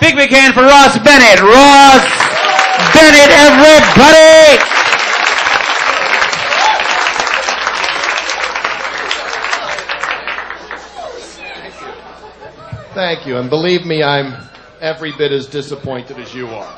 Big hand for Ross Bennett. Ross Bennett, everybody! Thank you. And believe me, I'm every bit as disappointed as you are.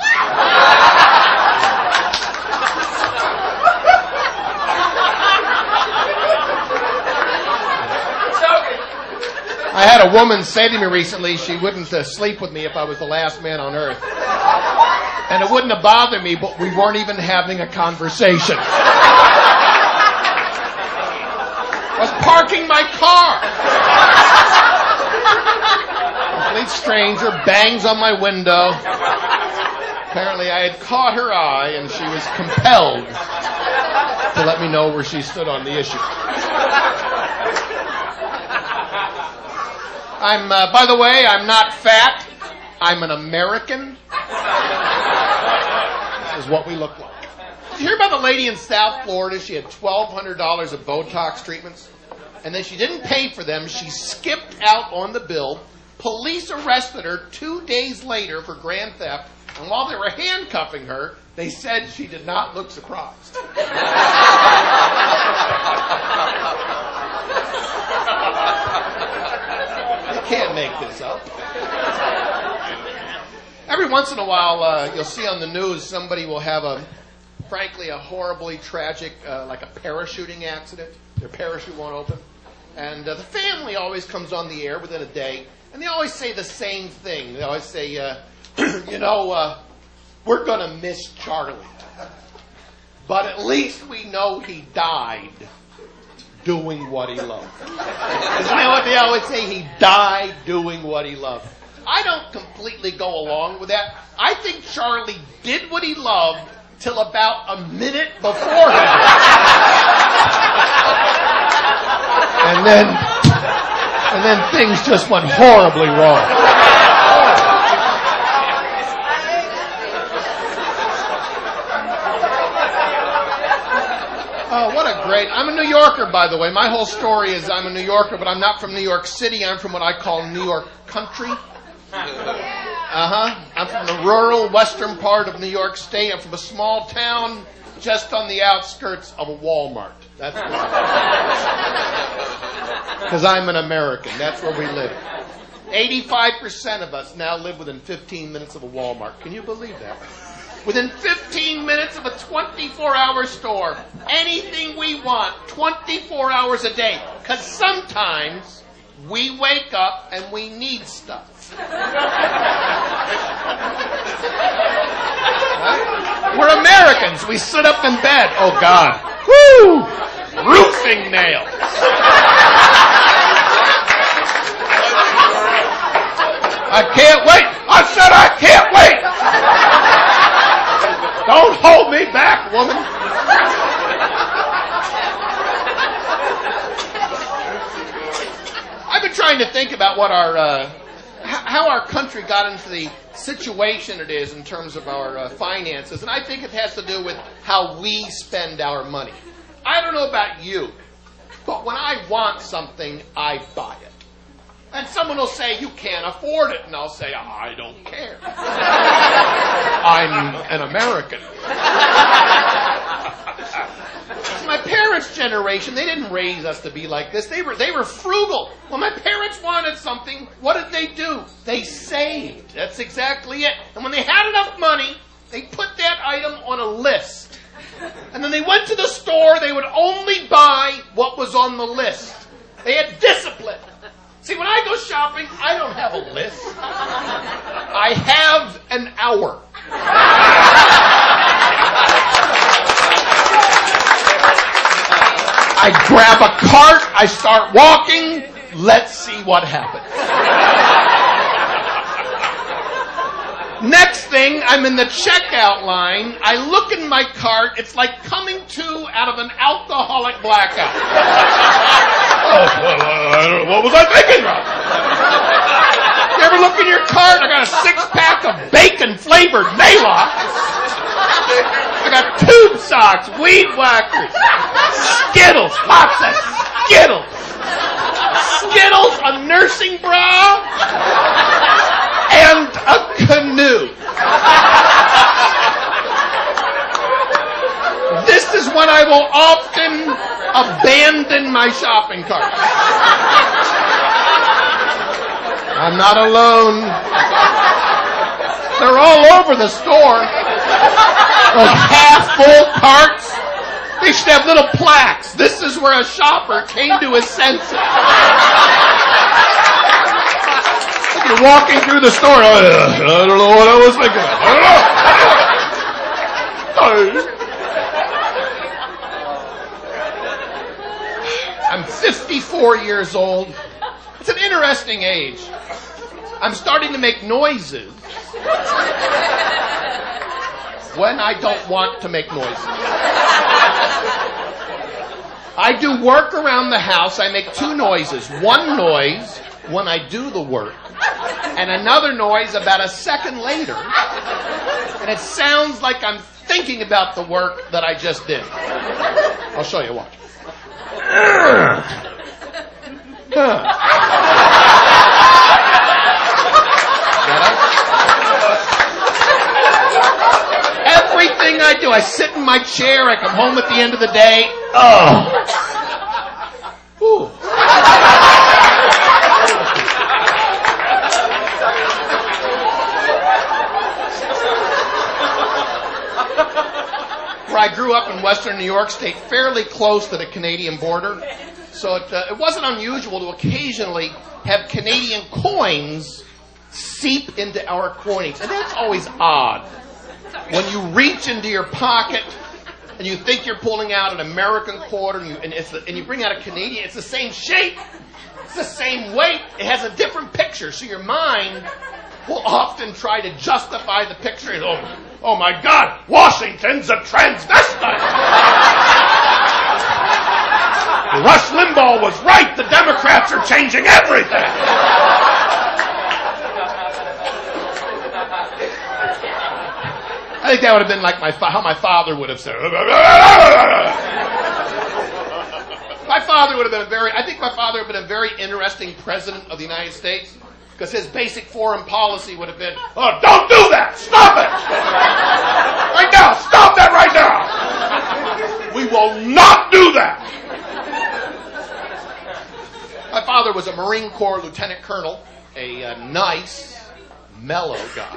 I had a woman say to me recently she wouldn't sleep with me if I was the last man on earth. And it wouldn't have bothered me, but we weren't even having a conversation. I was parking my car. Complete stranger bangs on my window. Apparently I had caught her eye and she was compelled to let me know where she stood on the issue. By the way, I'm not fat. I'm an American. This is what we look like. Did you hear about the lady in South Florida? She had $1,200 of Botox treatments, and then she didn't pay for them. She skipped out on the bill. Police arrested her 2 days later for grand theft, and while they were handcuffing her, they said she did not look surprised. You can't make this up. Every once in a while, you'll see on the news somebody will have frankly, a horribly tragic, like a parachuting accident. Their parachute won't open. And the family always comes on the air within a day, and they always say the same thing. They always say, we're going to miss Charlie. But at least we know he died doing what he loved. Isn't that what they always say? He died doing what he loved. I don't completely go along with that. I think Charlie did what he loved till about a minute beforehand. and then things just went horribly wrong. Oh, what a great... I'm a New Yorker, by the way. My whole story is I'm a New Yorker, but I'm not from New York City. I'm from what I call New York country. I'm from the rural western part of New York State. I'm from a small town just on the outskirts of a Walmart. That's because I'm an American. That's where we live. 85% of us now live within 15 minutes of a Walmart. Can you believe that? Within 15 minutes of a 24-hour store. Anything we want, 24 hours a day. Because sometimes we wake up and we need stuff. Right? We're Americans. We sit up in bed. Oh, God. Woo! Roofing nails. I can't wait. I said I can't wait. Don't hold me back, woman. I've been trying to think about what how our country got into the situation it is in terms of our finances, and I think it has to do with how we spend our money. I don't know about you, but when I want something, I buy it. And someone will say, you can't afford it, and I'll say, I don't care. I'm an American. My parents' generation, they didn't raise us to be like this. They were frugal. When my parents wanted something, what did they do? They saved. That's exactly it. And when they had enough money, they put that item on a list. And then they went to the store, they would only buy what was on the list. They had discipline. See, when I go shopping, I don't have a list. I have an hour. I grab a cart, I start walking, let's see what happens. Next thing, I'm in the checkout line, I look in my cart, it's like coming to out of an alcoholic blackout. I don't know, what was I thinking about? You ever look in your cart, I got a 6-pack of bacon-flavored Maalox. I got tube socks, weed whackers, Skittles, lots of Skittles. Skittles, a nursing bra, and a will often abandon my shopping cart. I'm not alone. They're all over the store. Like half-full carts. They should have little plaques. This is where a shopper came to his senses. You're walking through the store. I don't know what I was thinking. I'm 54 years old. It's an interesting age. I'm starting to make noises when I don't want to make noises. I do work around the house. I make two noises. One noise when I do the work, and another noise about a second later. And it sounds like I'm thinking about the work that I just did. I'll show you. Watch. Everything I do, I sit in my chair, I come home at the end of the day. Ooh. I grew up in western New York State, fairly close to the Canadian border, so it wasn't unusual to occasionally have Canadian coins seep into our coinage, and that's always odd. When you reach into your pocket and you think you're pulling out an American quarter and you bring out a Canadian, it's the same shape, it's the same weight, it has a different picture, so your mind will often try to justify the picture. Oh my God, Washington's a transvestite. Rush Limbaugh was right. The Democrats are changing everything. I think that would have been like how my father would have said. My father would have been I think my father would have been a very interesting president of the United States. Because his basic foreign policy would have been, oh, don't do that! Stop it! Right now! Stop that right now! We will not do that! My father was a Marine Corps lieutenant colonel, a nice, mellow guy.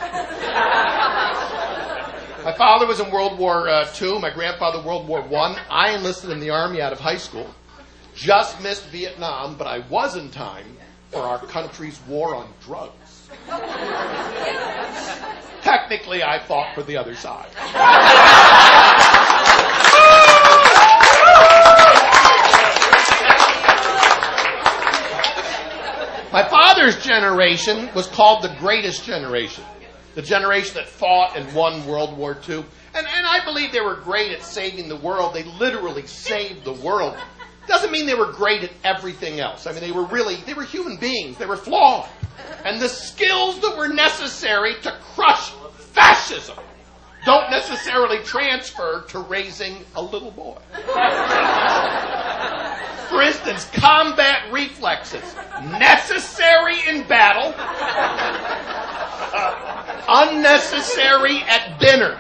My father was in World War II, my grandfather World War I. I enlisted in the Army out of high school. Just missed Vietnam, but I was in time for our country's war on drugs. Technically, I fought for the other side. My father's generation was called the greatest generation. The generation that fought and won World War II. And I believe they were great at saving the world. They literally saved the world. Doesn't mean they were great at everything else. I mean, they were human beings. They were flawed. And the skills that were necessary to crush fascism don't necessarily transfer to raising a little boy. For instance, combat reflexes. Necessary in battle. Unnecessary at dinner.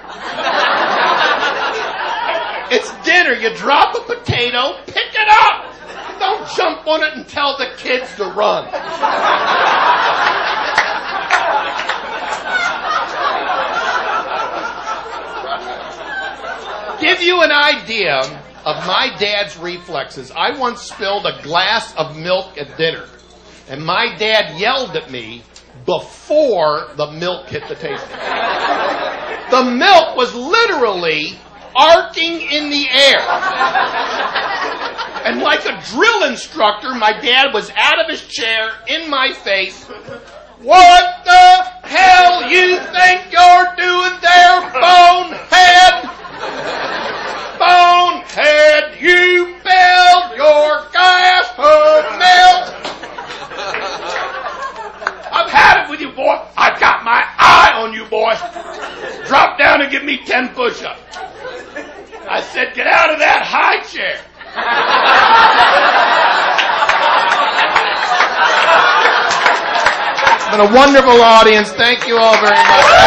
It's dinner. You drop a potato, pick it up. Don't jump on it and tell the kids to run. Give you an idea of my dad's reflexes. I once spilled a glass of milk at dinner, and my dad yelled at me before the milk hit the table. The milk was literally arcing in the air. And like a drill instructor, my dad was out of his chair in my face. What the hell you think you're doing there, bonehead? Bonehead, you spilled your glass of milk. I've had it with you, boy. I've got my eye on you, boy. Drop down and give me 10 push-ups. I said, get out of that high chair. It's been a wonderful audience. Thank you all very much.